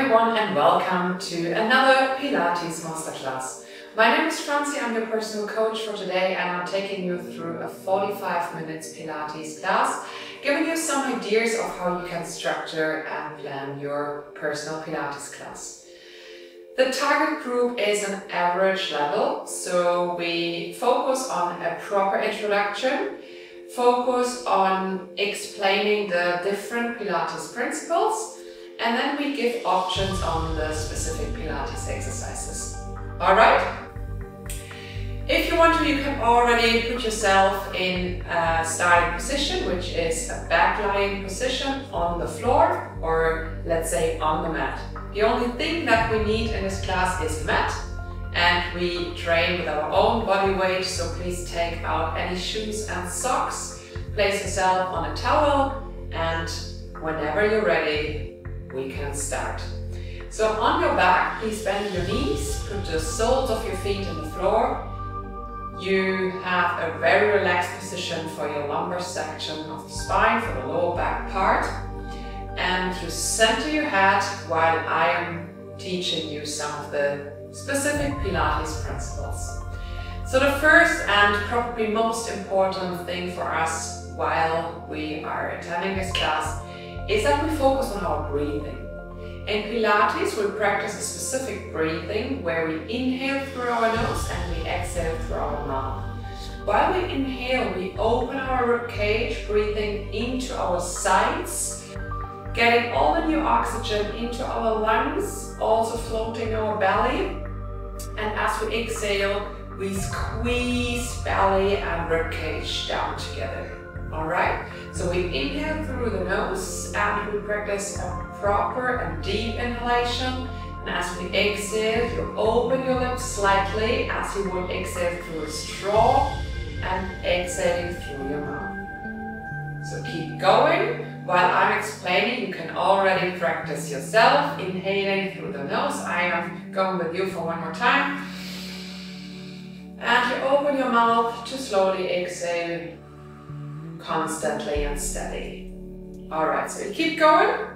everyone and welcome to another Pilates Masterclass. My name is Franzi, I'm your personal coach for today and I'm taking you through a 45 minutes Pilates class, giving you some ideas of how you can structure and plan your personal Pilates class. The target group is an average level, so we focus on a proper introduction, focus on explaining the different Pilates principles, and then we give options on the specific Pilates exercises. Alright? If you want to, you can already put yourself in a starting position, which is a back lying position on the floor, or let's say on the mat. The only thing that we need in this class is a mat, and we train with our own body weight, so please take out any shoes and socks, place yourself on a towel, and whenever you're ready, we can start. So on your back, please bend your knees, put the soles of your feet on the floor. You have a very relaxed position for your lumbar section of the spine, for the lower back part. And you center your head while I am teaching you some of the specific Pilates principles. So the first and probably most important thing for us while we are attending this class is that we focus on our breathing. In Pilates, we practice a specific breathing where we inhale through our nose and we exhale through our mouth. While we inhale, we open our rib cage, breathing into our sides, getting all the new oxygen into our lungs, also floating our belly. And as we exhale, we squeeze belly and rib cage down together. Alright, so we inhale through the nose and we practice a proper and deep inhalation. And as we exhale, you open your lips slightly as you would exhale through a straw and exhaling through your mouth. So keep going. While I'm explaining, you can already practice yourself, inhaling through the nose. I am going with you for one more time. And you open your mouth to slowly exhale, constantly and steady. Alright, so you keep going.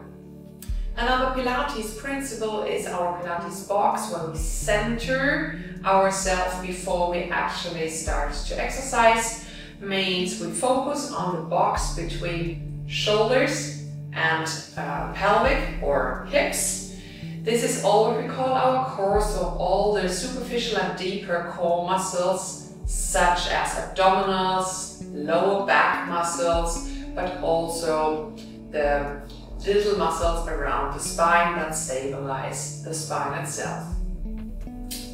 Another Pilates principle is our Pilates box, where we center ourselves before we actually start to exercise. Means we focus on the box between shoulders and pelvic or hips. This is all what we call our core, so all the superficial and deeper core muscles such as abdominals, lower back muscles, but also the little muscles around the spine that stabilize the spine itself.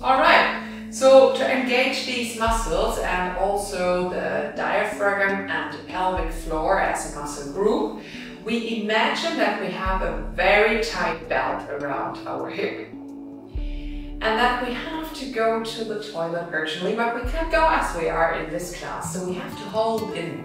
Alright, so to engage these muscles and also the diaphragm and the pelvic floor as a muscle group, we imagine that we have a very tight belt around our hip. And that we have to go to the toilet urgently, but we can't go as we are in this class, so we have to hold in.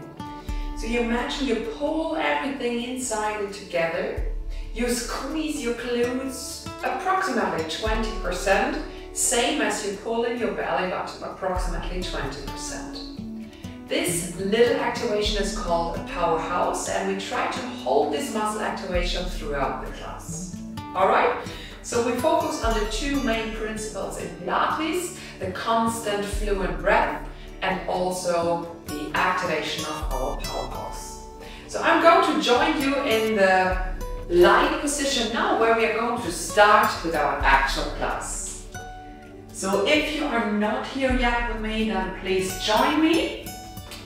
So you imagine you pull everything inside it together, you squeeze your glutes approximately 20%, same as you pull in your belly button, approximately 20%. This little activation is called a powerhouse, and we try to hold this muscle activation throughout the class. Alright? So we focus on the two main principles in Pilates, the constant fluent breath and also the activation of our powerhouse. So I'm going to join you in the lying position now, where we are going to start with our actual class. So if you are not here yet with me, then please join me.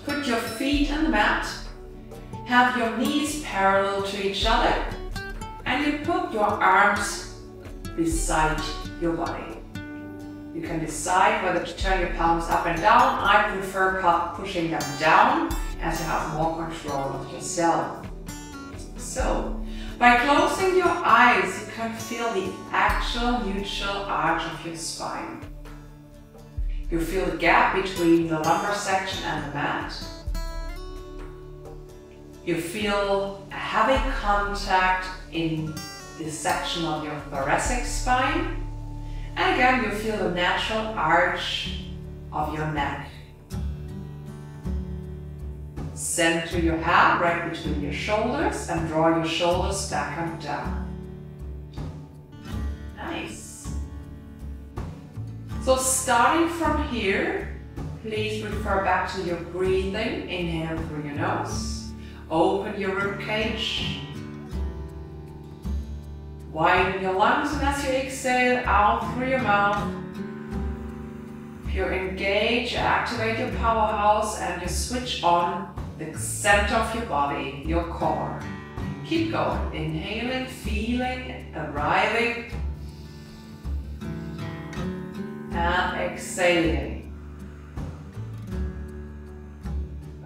Put your feet on the mat, have your knees parallel to each other, and you put your arms beside your body. You can decide whether to turn your palms up and down. I prefer pushing them down as you have more control of yourself. So, by closing your eyes, you can feel the actual neutral arch of your spine. You feel the gap between the lumbar section and the mat. You feel a heavy contact in this section of your thoracic spine, and again you feel the natural arch of your neck. Center your head right between your shoulders and draw your shoulders back and down. Nice. So starting from here, please refer back to your breathing. Inhale through your nose. Open your rib cage. Widen your lungs, and as you exhale out through your mouth, you engage, activate your powerhouse, and you switch on the center of your body, your core. Keep going. Inhaling, feeling, arriving, and exhaling.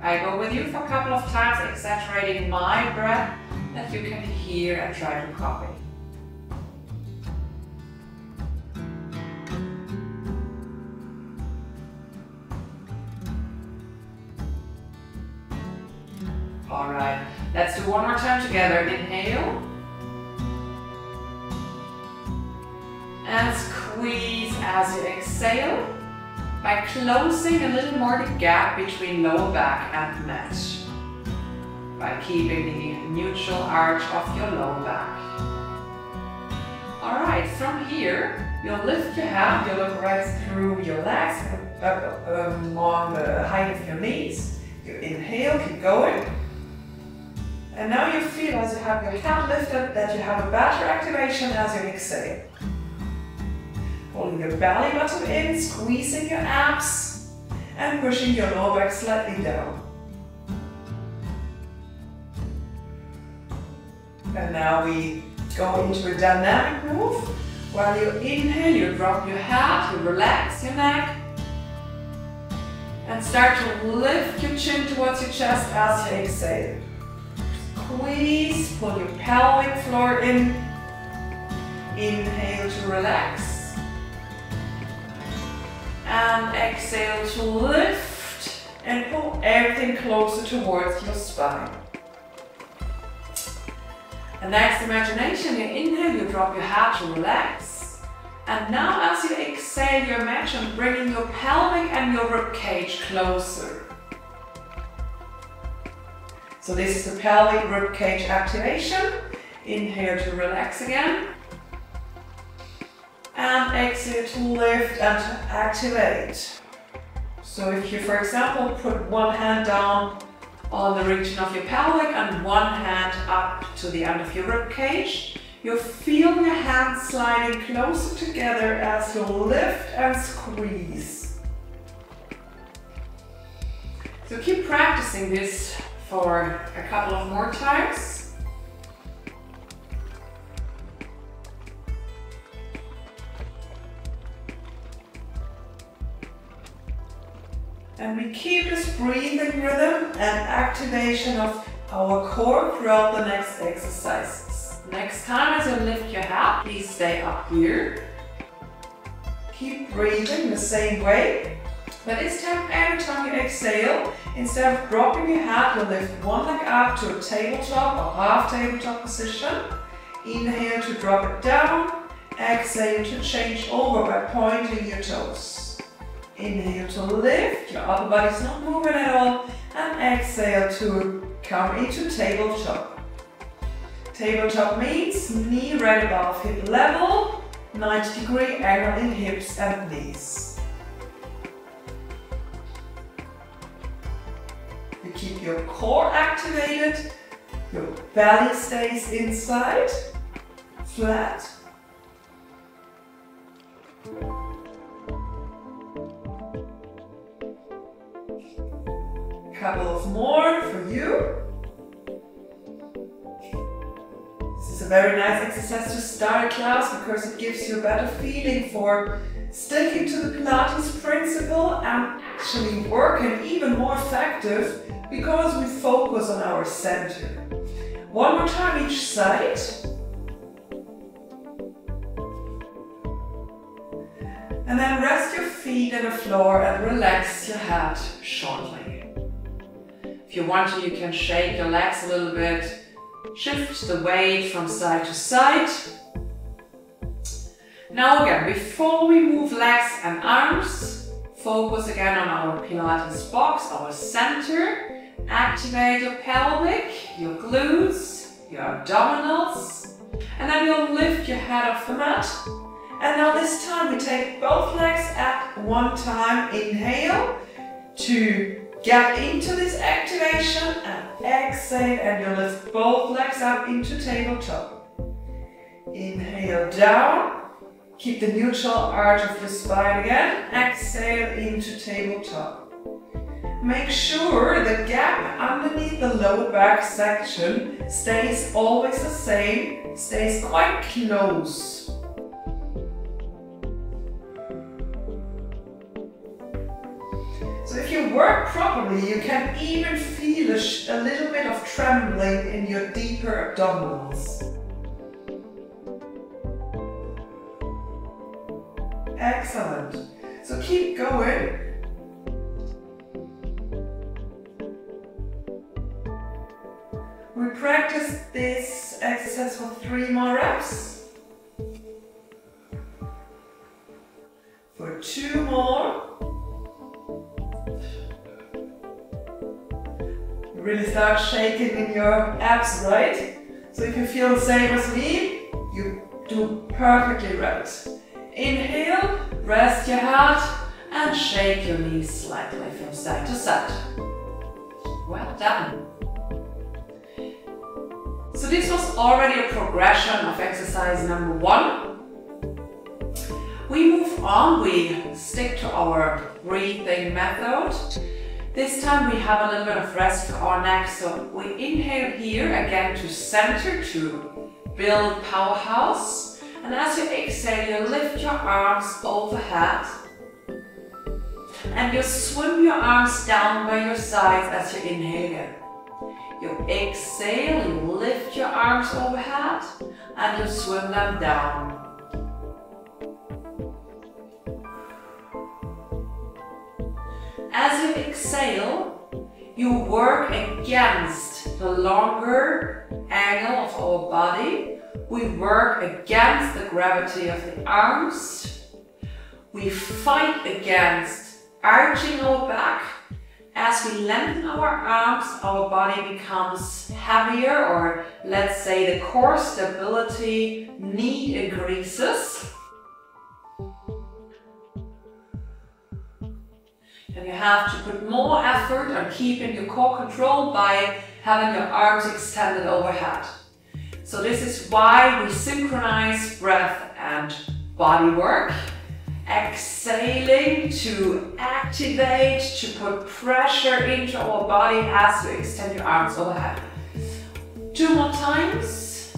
I go with you for a couple of times, exaggerating my breath that you can hear and try to copy. Alright, let's do one more time together. Inhale. And squeeze as you exhale by closing a little more the gap between lower back and mat. By keeping the neutral arch of your lower back. Alright, from here, you'll lift your head, you'll look right through your legs, up along the height of your knees. You inhale, keep going. And now you feel as you have your head lifted that you have a better activation as you exhale. Holding your belly button in, squeezing your abs, and pushing your lower back slightly down. And now we go into a dynamic move. While you inhale, you drop your head, you relax your neck, and start to lift your chin towards your chest as you exhale. Squeeze, pull your pelvic floor in. Inhale to relax. And exhale to lift and pull everything closer towards your spine. And next, imagination, you inhale, you drop your head to relax. And now as you exhale, you imagine bringing your pelvic and your rib cage closer. So this is the pelvic rib cage activation. Inhale to relax again. And exhale to lift and to activate. So if you, for example, put one hand down on the region of your pelvic and one hand up to the end of your rib cage, you feel your hands sliding closer together as you lift and squeeze. So keep practicing this for a couple of more times. And we keep this breathing rhythm and activation of our core throughout the next exercises. Next time as you lift your head, please stay up here. Keep breathing the same way. But this time, every time you exhale, instead of dropping your head, you lift one leg up to a tabletop or half tabletop position. Inhale to drop it down. Exhale to change over by pointing your toes. Inhale to lift, your upper body's not moving at all. And exhale to come into tabletop. Tabletop means knee right above hip level, 90-degree angle in hips and knees. You keep your core activated, your belly stays inside, flat. Couple of more for you. This is a very nice exercise to start a class because it gives you a better feeling for sticking to the Pilates principle and actually working even more effective because we focus on our center. One more time each side. And then rest your feet on the floor and relax your head shortly. If you want to, you can shake your legs a little bit. Shift the weight from side to side. Now again, before we move legs and arms, focus again on our Pilates box, our center. Activate your pelvic, your glutes, your abdominals. And then you'll lift your head off the mat And now this time we take both legs at one time. Inhale to get into this activation and exhale, and you lift both legs up into tabletop. Inhale down, keep the neutral arch of the spine again. Exhale into tabletop. Make sure the gap underneath the lower back section stays always the same, stays quite close. So if you work properly, you can even feel a little bit of trembling in your deeper abdominals. Excellent. So keep going. We practice this exercise for 3 more reps. For 2 more. You really start shaking in your abs, right? So if you feel the same as me, you do perfectly right. Inhale, rest your head and shake your knees slightly from side to side. Well done. So this was already a progression of exercise number 1. We move on, we stick to our breathing method. This time we have a little bit of rest for our neck, so we inhale here again to center to build powerhouse. And as you exhale, you lift your arms overhead and you swim your arms down by your sides as you inhale. You exhale, you lift your arms overhead and you swim them down. As you exhale, you work against the longer angle of our body. We work against the gravity of the arms. We fight against arching our back. As we lengthen our arms, our body becomes heavier, or let's say the core stability need increases. And you have to put more effort on keeping your core control by having your arms extended overhead. So this is why we synchronize breath and body work. Exhaling to activate, to put pressure into our body as you extend your arms overhead. 2 more times.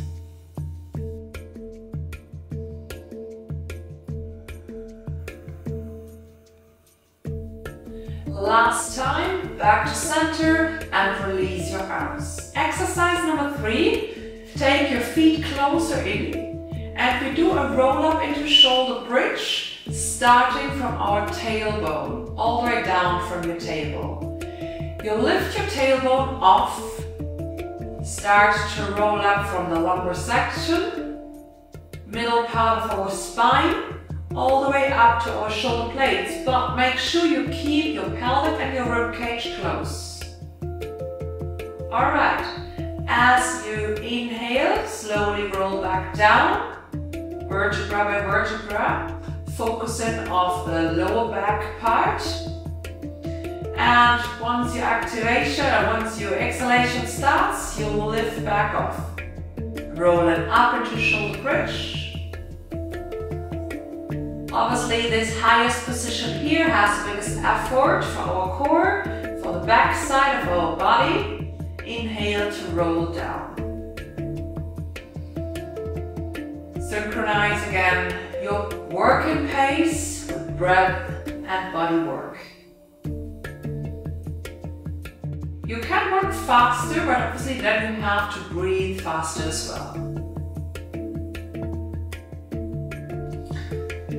Last time, back to center and release your arms. Exercise number 3. Take your feet closer in and we do a roll up into shoulder bridge, starting from our tailbone, all the way down from your table. You lift your tailbone off, start to roll up from the lumbar section, middle part of our spine, all the way up to our shoulder blades, but make sure you keep your pelvic and your rib cage close. Alright, as you inhale, slowly roll back down, vertebra by vertebra, focusing off the lower back part. And once your activation and once your exhalation starts, you will lift back off. Rolling up into shoulder bridge. Obviously this highest position here has the biggest effort for our core, for the back side of our body. Inhale to roll down. Synchronize again your working pace with breath and body work. You can work faster, but obviously then you have to breathe faster as well.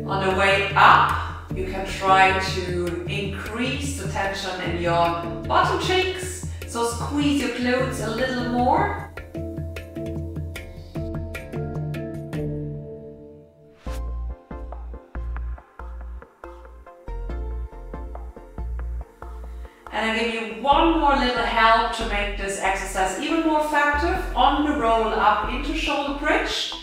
On the way up, you can try to increase the tension in your bottom cheeks. So squeeze your glutes a little more. And I give you one more little help to make this exercise even more effective. On the roll up into shoulder bridge,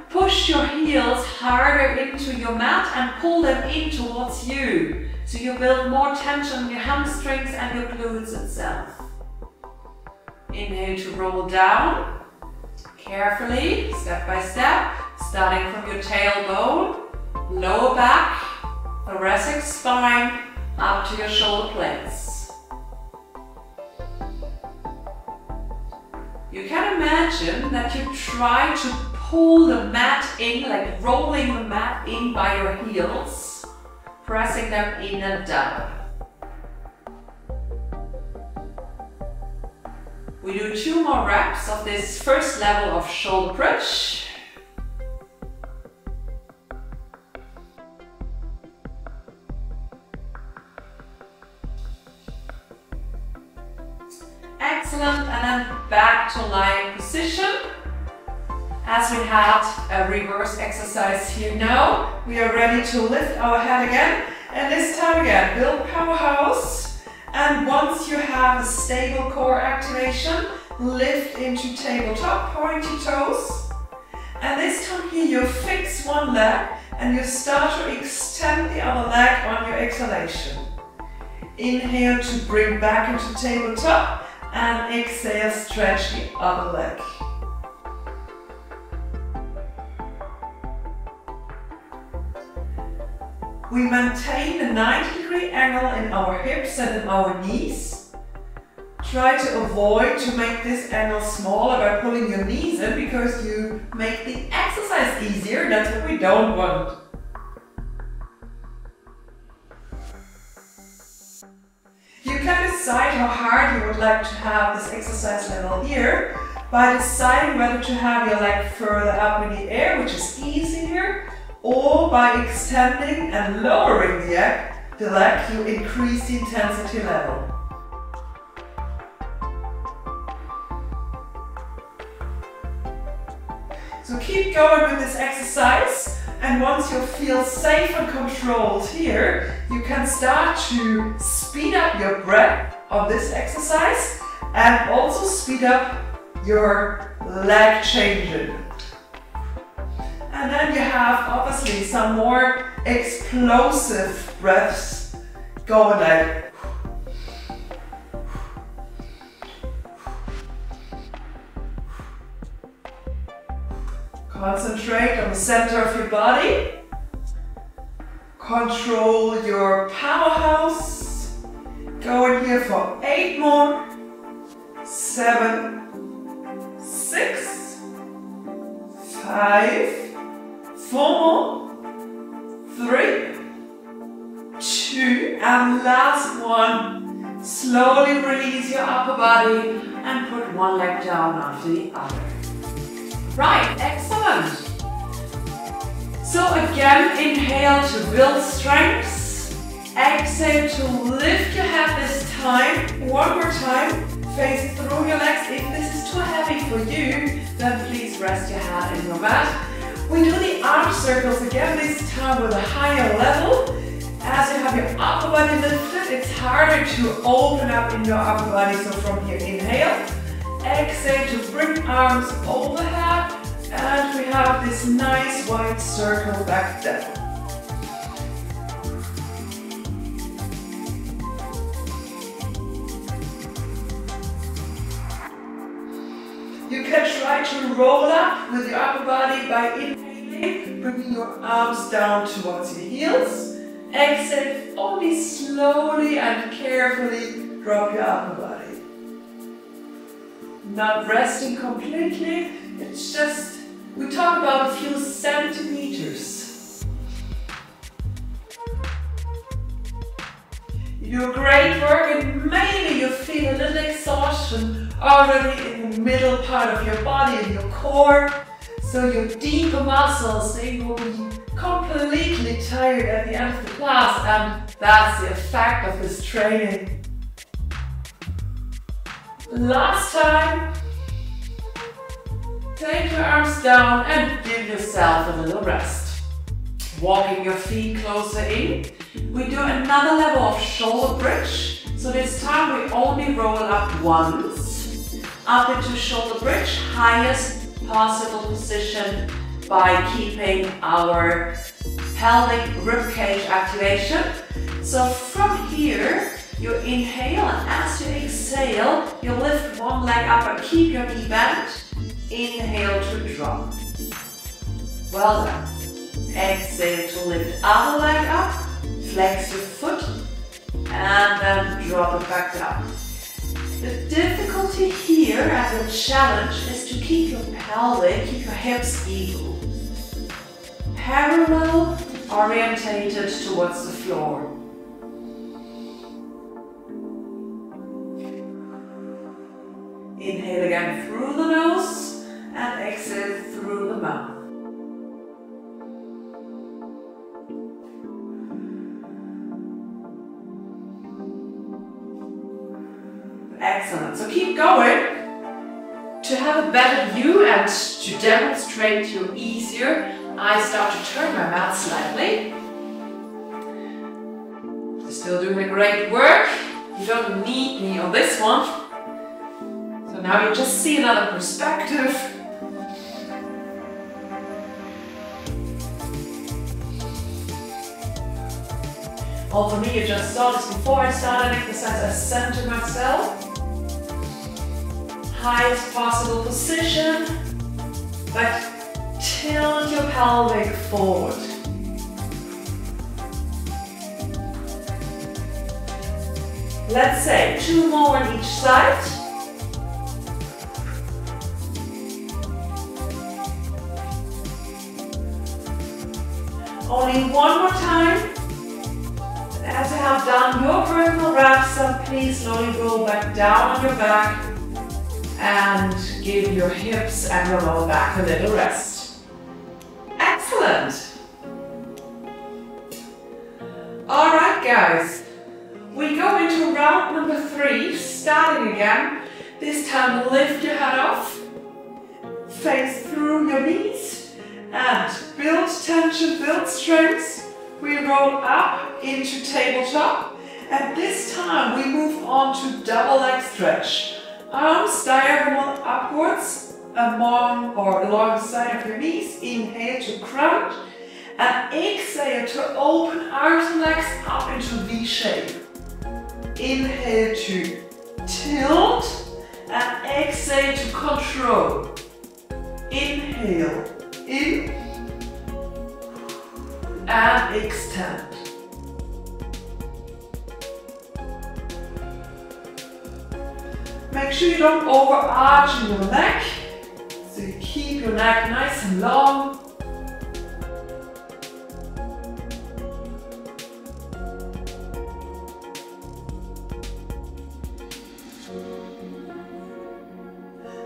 push your heels harder into your mat and pull them in towards you. So you build more tension on your hamstrings and your glutes itself. Inhale to roll down, carefully, step by step, starting from your tailbone, lower back, thoracic spine, up to your shoulder blades. You can imagine that you try to pull the mat in, like rolling the mat in by your heels, pressing them in and down. We do 2 more reps of this first level of shoulder bridge. Excellent, and then back to lying position. As we had a reverse exercise here now, we are ready to lift our head again. And this time again, build powerhouse. And once you have a stable core activation, lift into tabletop, pointy toes. And this time here, you fix one leg and you start to extend the other leg on your exhalation. Inhale to bring back into tabletop and exhale, stretch the other leg. We maintain a 90-degree angle in our hips and in our knees. Try to avoid to make this angle smaller by pulling your knees in, because you make the exercise easier. That's what we don't want. You can decide how hard you would like to have this exercise level here by deciding whether to have your leg further up in the air, which is easier, or by extending and lowering the leg, you increase the intensity level. So keep going with this exercise, and once you feel safe and controlled here, you can start to speed up your breath on this exercise and also speed up your leg changing. And then you have obviously some more explosive breaths going like concentrate on the center of your body. Control your powerhouse. Go in here for 8 more. 7, 6, 5, 4, 3, 2, and last one. Slowly release your upper body and put one leg down after the other. Right, excellent. So again, inhale to build strength. Exhale to lift your head this time. One more time. Face through your legs. If this is too heavy for you, then please rest your head in your mat. We do the arm circles again, this time with a higher level. As you have your upper body lifted, it's harder to open up in your upper body. So from here, inhale. Exhale to bring arms overhead. And we have this nice wide circle back down. You can try to roll up with your upper body by inhaling, bringing your arms down towards your heels. Exhale, only slowly and carefully drop your upper body. Not resting completely, it's just, we talk about a few centimeters. You do great work, and maybe you feel a little exhaustion already in the middle part of your body, in your core. So your deeper muscles, they will be completely tired at the end of the class, and that's the effect of this training. Last time, take your arms down and give yourself a little rest. Walking your feet closer in. We do another level of shoulder bridge. So this time we only roll up once. Up into shoulder bridge, highest possible position by keeping our pelvic ribcage activation. So from here, you inhale, and as you exhale, you lift one leg up and keep your knee bent. Inhale to drop. Well done. Exhale to lift other leg up, flex your foot, and then drop it back down. The difficulty here and the challenge is to keep your pelvic, keep your hips equal. Parallel, orientated towards the floor. Inhale again through the nose and exhale through the mouth. Excellent. So keep going. To have a better view and to demonstrate you easier, I start to turn my mat slightly. You're still doing great work. You don't need me on this one. So now you just see another perspective. Well, for me, you just saw this before I started exercise. I center myself. Highest possible position, but tilt your pelvic forward. Let's say 2 more on each side. Only one more time. And as you have done your personal reps, please slowly roll back down on your back and give your hips and your lower back a little rest. Excellent. All right, guys. We go into round number 3, starting again. This time lift your head off, face through your knees, and build tension, build strength. We roll up into tabletop, and this time we move on to double leg stretch. Arms diagonal upwards along or alongside of your knees. Inhale to crunch, and exhale to open arms and legs up into V shape. Inhale to tilt, and exhale to control. Inhale in and extend. Make sure you don't overarch in your neck, so you keep your neck nice and long.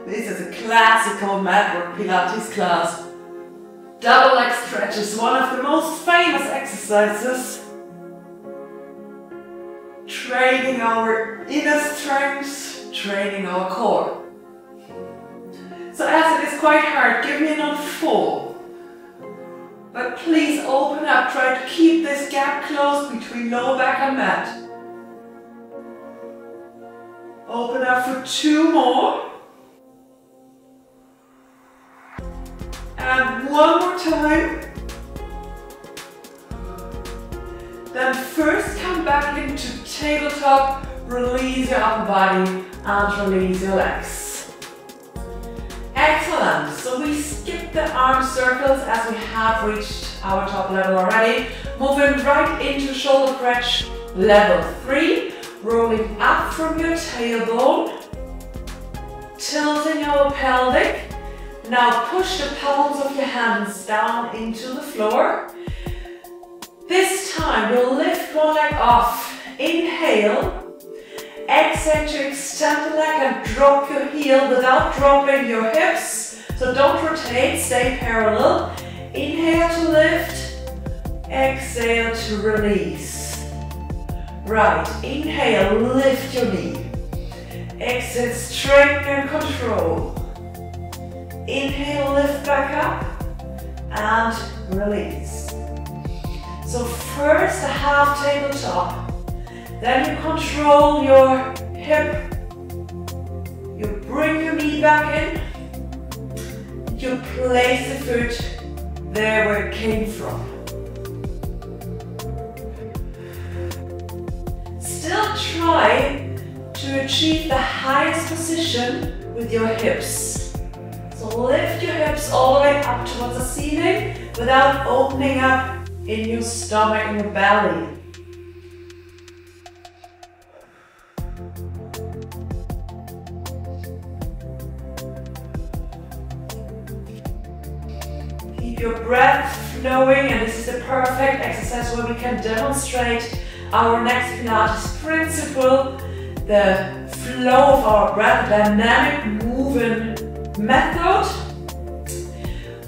This is a classical mat work Pilates class. Double leg stretch is one of the most famous exercises. Training our inner strength, training our core. So as it is quite hard, give me another 4. But please open up, try to keep this gap closed between lower back and mat. Open up for 2 more. And one more time. Then first come back into tabletop, release your upper body and release your legs. Excellent. So we skip the arm circles as we have reached our top level already. Moving right into shoulder stretch level 3. Rolling up from your tailbone. Tilting our pelvic. Now push the palms of your hands down into the floor. This time we'll lift one leg off. Inhale. Exhale to extend the leg and drop your heel without dropping your hips. So don't rotate, stay parallel. Inhale to lift. Exhale to release. Right, inhale, lift your knee. Exhale, straighten and control. Inhale, lift back up and release. So first a half tabletop, then you control your hip, you bring your knee back in, you place the foot there where it came from. Still try to achieve the highest position with your hips. So lift your hips all the way up towards the ceiling without opening up in your stomach and your belly. Keep your breath flowing, and this is the perfect exercise where we can demonstrate our next Pilates principle, the flow of our breath, dynamic moving method.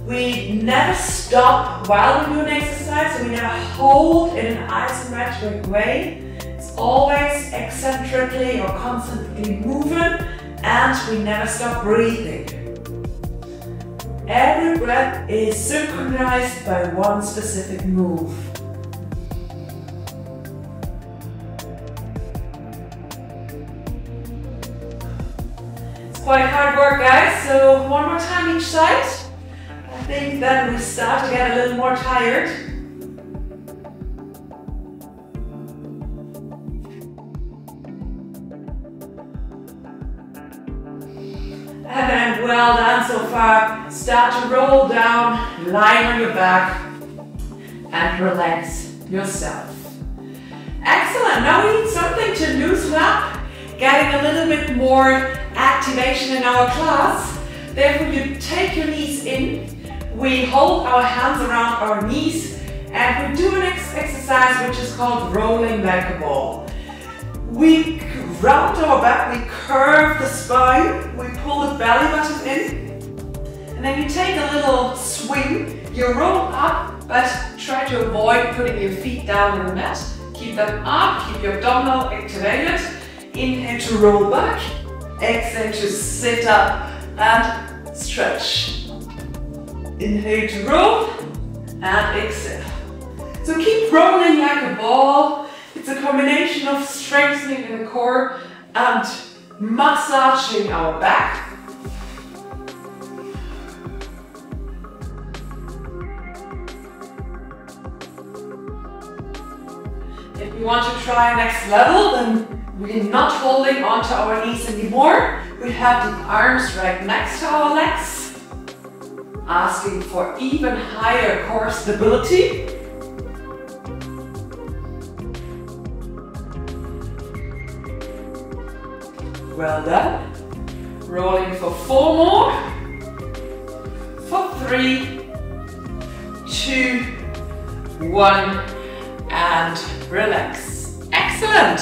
We never stop while we do an exercise, so we never hold in an isometric way. It's always eccentrically or constantly moving, and we never stop breathing. Every breath is synchronized by one specific move. It's quite hard work, guys, so one more time each side. I think then we start to get a little more tired. And then well done so far. Start to roll down, lying on your back, and relax yourself. Excellent. Now we need something to loosen up, getting a little bit more activation in our class. Therefore, you take your knees in. We hold our hands around our knees, and we do an exercise which is called rolling like a ball. We round our back, we curve the spine, we pull the belly button in, and then you take a little swing. You roll up, but try to avoid putting your feet down on the mat. Keep them up, keep your abdominal activated. Inhale to roll back, exhale to sit up and stretch. Inhale to roll and exhale. So keep rolling like a ball. It's a combination of strengthening the core and massaging our back. If we want to try next level, then we're not holding onto our knees anymore. We have the arms right next to our legs, asking for even higher core stability. Well done. Rolling for 4 more. For 3, 2, 1, and relax. Excellent.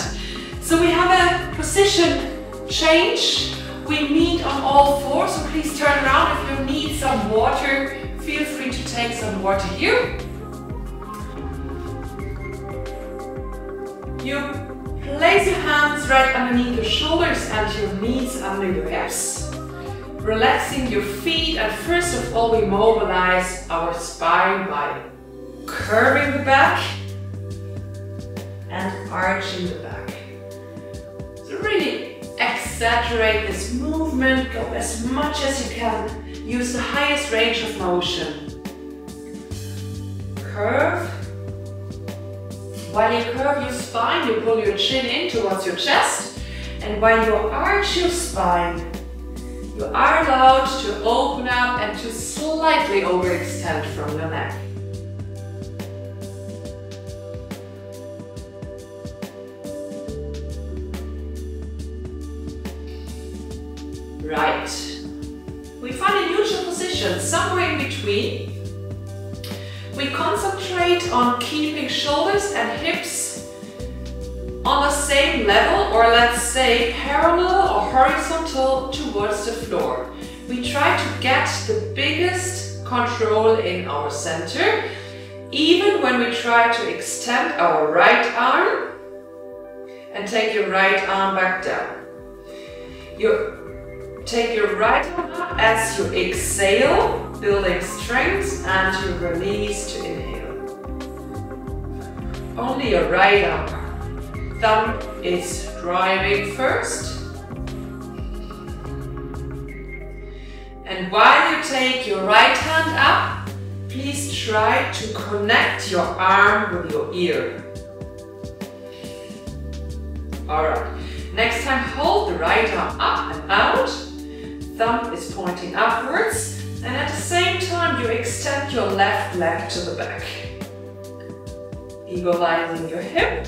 So we have a position change. We meet on all fours, so please turn around. If you need some water, feel free to take some water here. You place your hands right underneath your shoulders and your knees under your hips. Relaxing your feet, and first of all we mobilize our spine by curving the back and arching the back. So really exaggerate this movement, go as much as you can, use the highest range of motion. Curve. While you curve your spine, you pull your chin in towards your chest, and while you arch your spine, you are allowed to open up and to slightly overextend from your neck. Right. We find a neutral position, somewhere in between. We concentrate on keeping shoulders and hips on the same level, or let's say parallel or horizontal towards the floor. We try to get the biggest control in our center, even when we try to extend our right arm and take your right arm back down. You take your right arm up as you exhale, building strength, and you release to inhale. Only your right arm. Thumb is driving first. And while you take your right hand up, please try to connect your arm with your ear. Alright, next time hold the right arm up and out, thumb is pointing upwards, and at the same time you extend your left leg to the back. Equalizing your hip,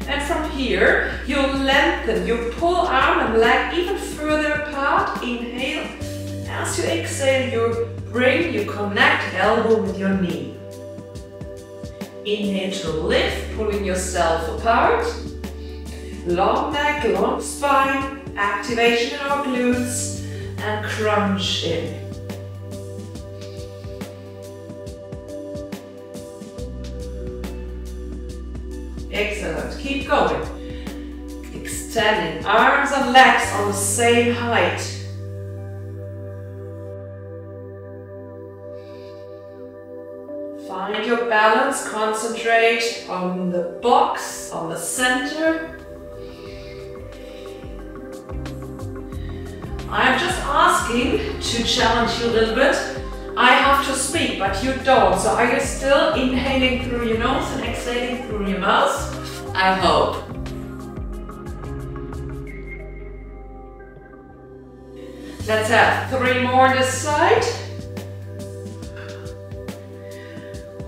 and from here you lengthen, you pull arm and leg even further apart, inhale, as you exhale you connect elbow with your knee. Inhale to lift, pulling yourself apart. Long neck, long spine, activation in our glutes, and crunch in. Excellent, keep going. Extending arms and legs on the same height. Find your balance, concentrate on the box, on the center. I'm just asking to challenge you a little bit. I have to speak, but you don't. So are you still inhaling through your nose and exhaling through your mouth? I hope. Let's have 3 more this side.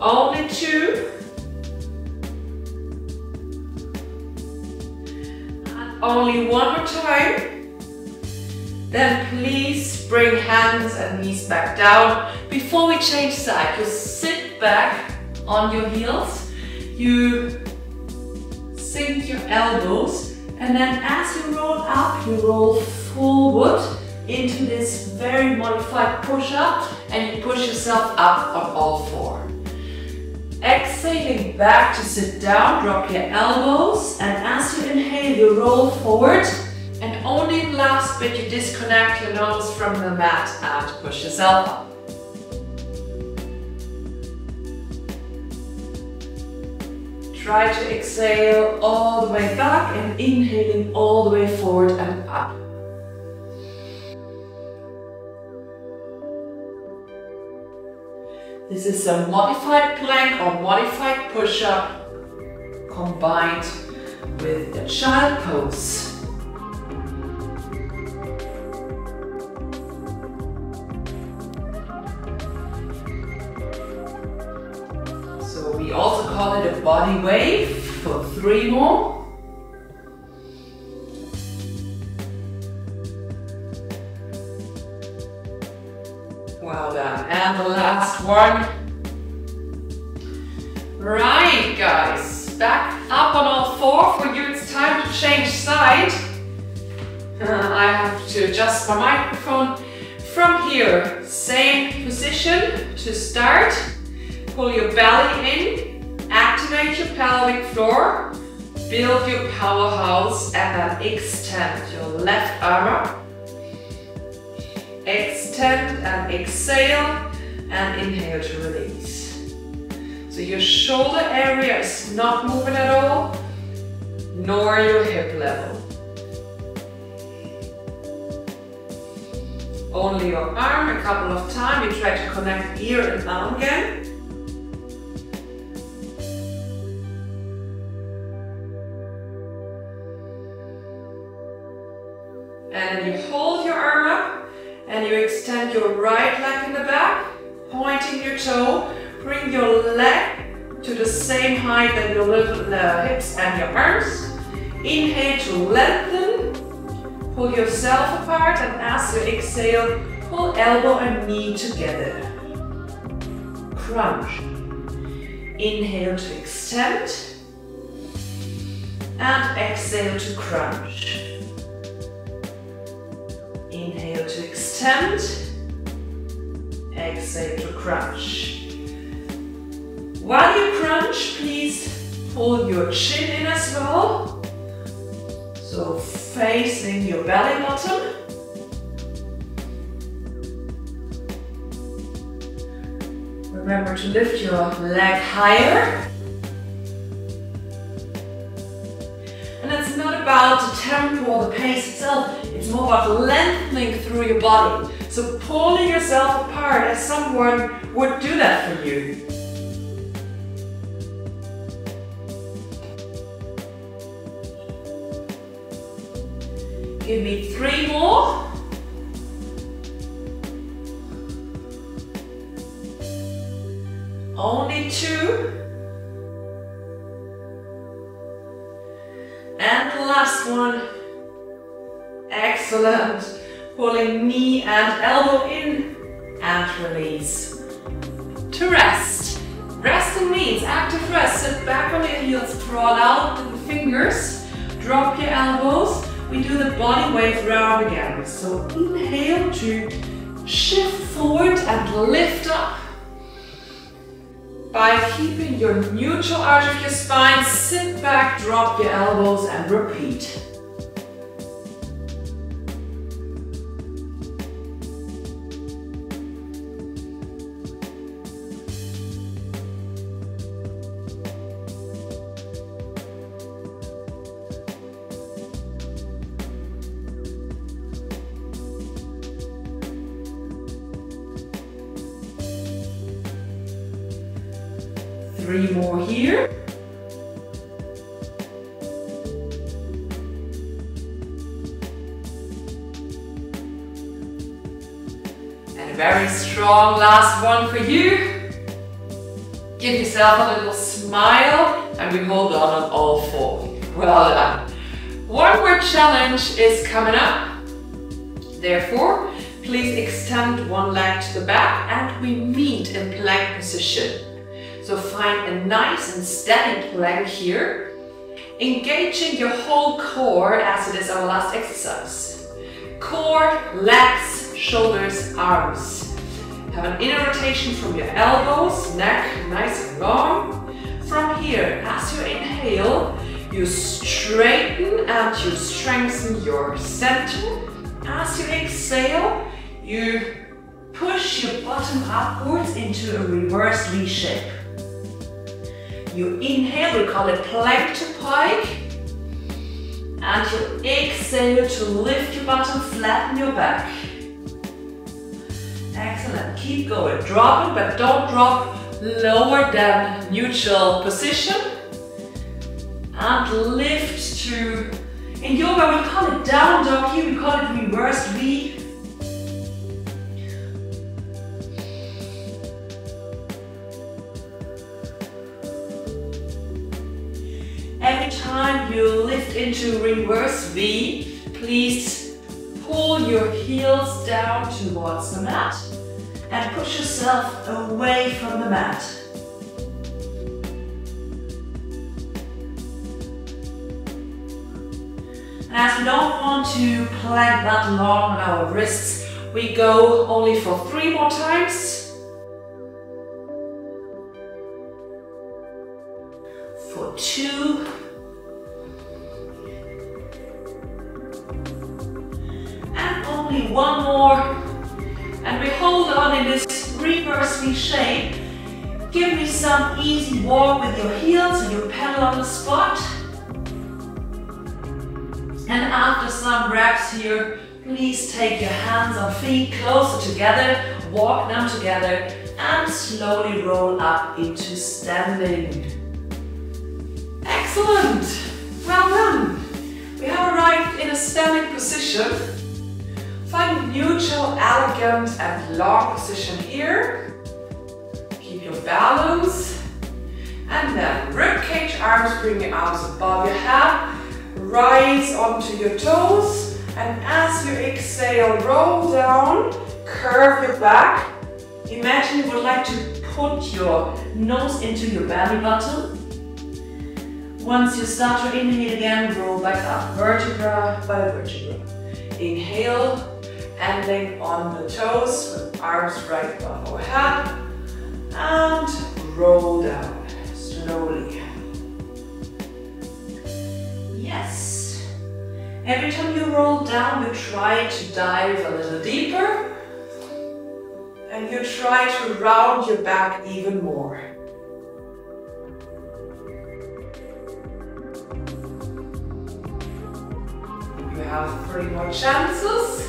Only 2. And only 1 more time. Then please bring hands and knees back down. Before we change side, you sit back on your heels, you sink your elbows, and then as you roll up, you roll forward into this very modified push-up, and you push yourself up on all 4. Exhaling back to sit down, drop your elbows, and as you inhale, you roll forward. And only in the last bit you disconnect your nose from the mat and push yourself up. Try to exhale all the way back and inhaling all the way forward and up. This is a modified plank or modified push-up combined with the child pose. We also call it a body wave for 3 more. Well done. And the last one. Right, guys. Back up on all 4. For you, it's time to change side. I have to adjust my microphone. From here, same position to start. Pull your belly in, activate your pelvic floor, build your powerhouse, and then extend your left arm up. Extend and exhale, and inhale to release. So your shoulder area is not moving at all, nor your hip level. Only your arm a couple of times. You try to connect ear and arm again. And you hold your arm up and you extend your right leg in the back, pointing your toe, bring your leg to the same height that your little hips and your arms. Inhale to lengthen, pull yourself apart, and as you exhale, pull elbow and knee together. Crunch. Inhale to extend, and exhale to crunch. Inhale to extend, exhale to crunch. While you crunch, please pull your chin in as well. So facing your belly button. Remember to lift your leg higher. And it's not about the tempo or the pace itself, it's more about lengthening through your body. So pulling yourself apart as someone would do that for you. Give me 3 more. Only 2. And the last one. Excellent. Pulling knee and elbow in and release. To rest. Resting means active rest. Sit back on your heels, draw out the fingers, drop your elbows. We do the body wave round again. So inhale to shift forward and lift up. By keeping your neutral arch of your spine, sit back, drop your elbows and repeat. Three more here. And a very strong last one for you. Give yourself a little smile and we hold on all 4. Well done. One more challenge is coming up. Therefore, please extend one leg to the back and we meet in plank position. So find a nice and steady plank here, engaging your whole core as it is our last exercise. Core, legs, shoulders, arms. Have an inner rotation from your elbows, neck nice and long. From here, as you inhale, you straighten and you strengthen your center. As you exhale, you push your bottom upwards into a reverse V shape. You inhale, we call it plank to pike. And you exhale to lift your bottom, flatten your back. Excellent, keep going. Drop it, but don't drop lower than neutral position. And lift to, in yoga we call it down dog, here we call it reverse V. Every time you lift into reverse V, please pull your heels down towards the mat and push yourself away from the mat. And as we don't want to plank that long on our wrists, we go only for 3 more times. For 2. And only 1 more. And we hold on in this reverse V shape. Give me some easy walk with your heels and your pedal on the spot. And after some reps here, please take your hands and feet closer together, walk them together, and slowly roll up into standing. Excellent! Well done! We have arrived in a standing position. Find a neutral, elegant, and long position here. Keep your balance. And then ribcage, arms bring your arms above your head. Rise onto your toes. And as you exhale, roll down, curve your back. Imagine you would like to put your nose into your belly button. Once you start to inhale again, roll back up, vertebra by vertebra. Inhale, ending on the toes, with arms right above our head. And roll down, slowly. Yes. Every time you roll down, you try to dive a little deeper. And you try to round your back even more. You have 3 more chances.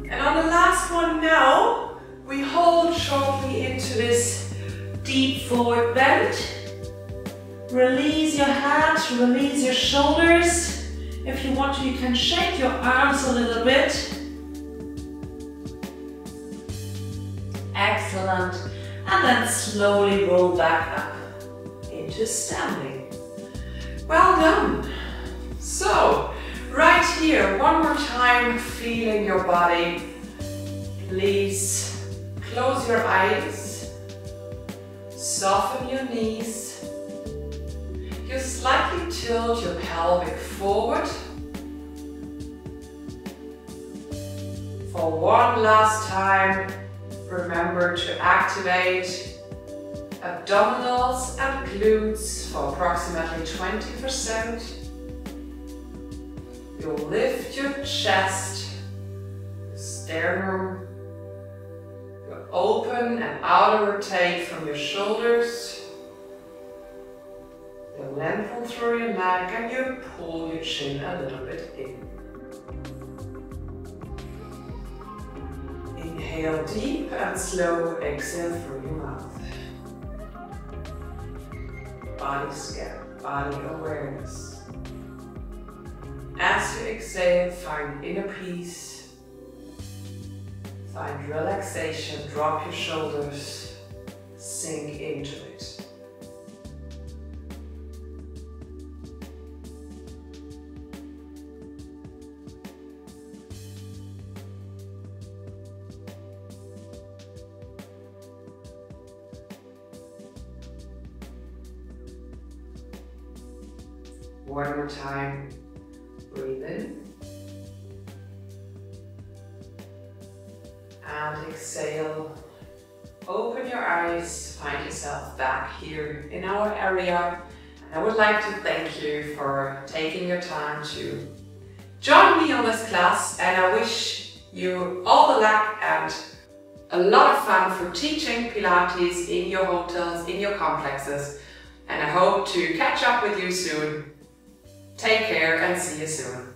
And on the last one now, we hold shortly into this deep forward bend. Release your hands, release your shoulders. If you want to, you can shake your arms a little bit. Excellent. And then slowly roll back up into standing. Well done. So, right here, one more time, feeling your body. Please close your eyes, soften your knees. You slightly tilt your pelvic forward. For one last time, remember to activate abdominals and glutes for approximately 20%. You'll lift your chest, sternum. You'll open and outer rotate from your shoulders. You'll lengthen through your neck and you pull your chin a little bit in. Inhale deep and slow, exhale through your mouth. Body scan, body awareness. As you exhale, find inner peace. Find relaxation, drop your shoulders, sink into it. One more time, breathe in. And exhale, open your eyes, find yourself back here in our area. And I would like to thank you for taking your time to join me on this class, and I wish you all the luck and a lot of fun for teaching Pilates in your hotels, in your complexes, and I hope to catch up with you soon. Take care and see you soon.